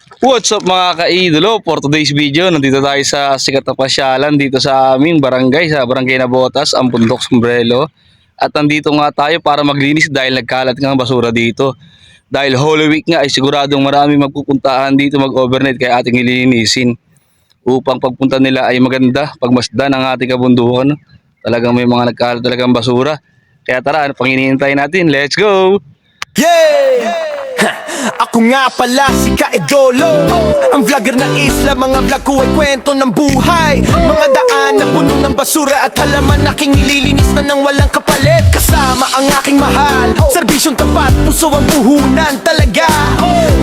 What's up mga kaidolo? For today's video, nandito tayo sa sikat na pasyalan dito sa aming barangay, sa barangay Nabotas, ang Bundok Sombrelo. At nandito nga tayo para maglinis dahil nagkalat nga ang basura dito. Dahil Holy Week nga ay siguradong marami magpupuntahan dito mag-overnight kaya ating ililinisin. Upang pagpunta nila ay maganda, pagmasdan ang ating kabundukan. Talagang may mga nagkalat talagang basura. Kaya tara, ano pang hinihintay natin? Let's go! Yeah! Ako nga pala si Kaidolo, ang vlogger ng isla. Mga vlog ko ay kwento ng buhay, mga daan na puno ng basura at halaman. Aking nililinis na ng walang kapalit, kasama ang aking mahal. Serbisyong tapat, puso ang puhunan talaga.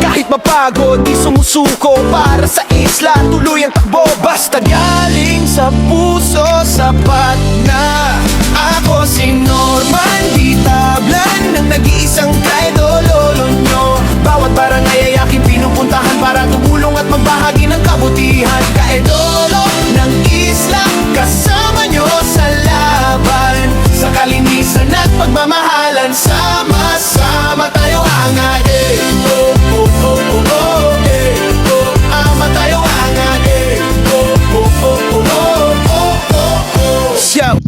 Kahit mapagod, di sumusuko para sa isla. Tuloy ang takbo, basta galing sa puso. Sapat na ako si Norman Di Tablan, ng nag-iisang Kaidolo nyo. Bawat barangay ay aking pinupuntahan para tumulong at magbahagi ng kabutihan. Kaidolo ng isla, kasama nyo sa laban. Sa kalinisan at pagmamahalan, sama-sama tayo angat. Oh, oh, oh, oh, oh, ama tayo angat. Oh, oh, oh, oh, oh, oh, oh. Shout!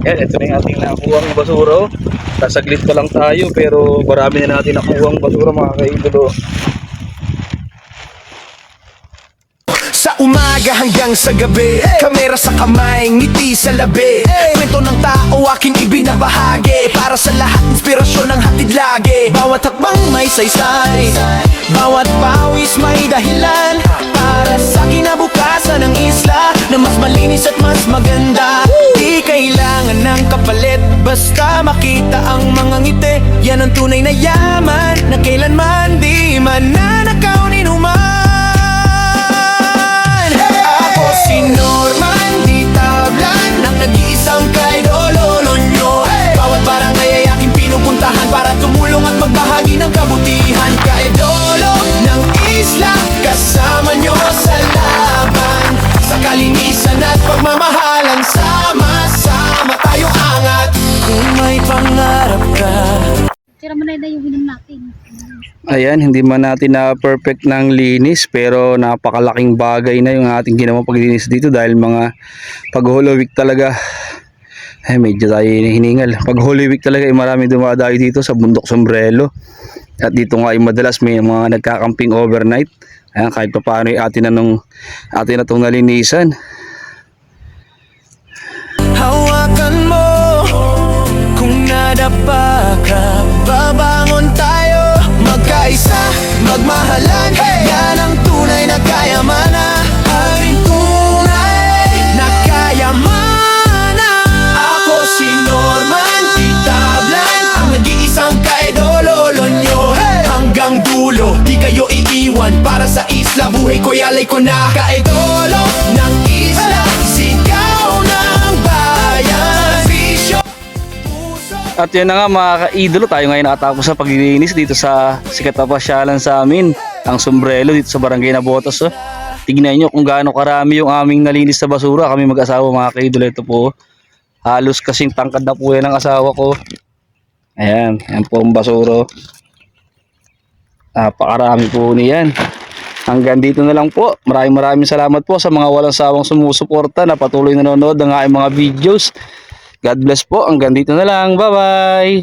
Yan, ito na yung ating nakuha ng basura. Sasaglit pa lang tayo pero marami na natin nakuha ng basura mga kaidolo. Sa umaga hanggang sa gabi, kamera sa kamay, ngiti sa labi. Kwento ng tao aking ibinabahagi, para sa lahat inspirasyon ng hatid lagi. Bawat hakbang may saysay, bawat pawis may dahilan, para sa kinabukasan ng isla na mas malinis at mas maganda. Di kailangan ng kapalit, basta makita ang mga ngiti. Yan ang tunay na yaman, na kailanman di mananakaw ni numan. Ako si Norman Di Tablan, ng nag-iisang Kaidolo nyo. Bawat barangay ay aking pinupuntahan para tumulong at magbahagi ng kabutihan. Kaidolo ng isla, kasama nyo sa laban. Sa kalinisan at pagmamahalan, sama-sama tayo angat. Kung may pangarap ka, Tira mo na yung inom natin. Ayan, hindi man natin na perfect ng linis pero napakalaking bagay na yung ating ginawang paglinis dito dahil mga pag Holy Week talaga ay medyo tayo hiningal. Pag Holy Week talaga ay marami dumadayo dito sa Bundok Sombrelo at dito nga ay madalas may mga nagkakamping overnight. Ayan, kahit pa paano ay atin na itong nalinisan. hawakan mo. Kung nadapa ka, babangon tayo. Magkaisa, magmahalan, yan ang tunay na kayamanan. Ang tunay na kayamanan. Ako si Norman Di Tablan, ang nag-iisang Kaidolo nyo. Hanggang dulo, di kayo iiwan. Para sa isla, buhay ko'y alay ko na. Kaidolo ng isla, sigaw ng bayan. Bisyo, puso. At yan na nga mga kaidolo, tayo ngayon nakatapos sa paglilinis dito sa sikat na pasyalan sa amin, ang Sombrelo dito sa barangay Nabotas. Oh. Tignan nyo kung gaano karami yung aming nalinis na basura. Kami mag-asawa mga kaidolo, ito po. Halos kasing tangkad na po yan ang asawa ko. Ayan, yan po ang basura. Napakarami po niyan. Hanggang dito na lang po. Maraming salamat po sa mga walang sawang sumusuporta na patuloy nanonood ng aking mga videos. God bless po. Hanggang dito na lang. Bye-bye.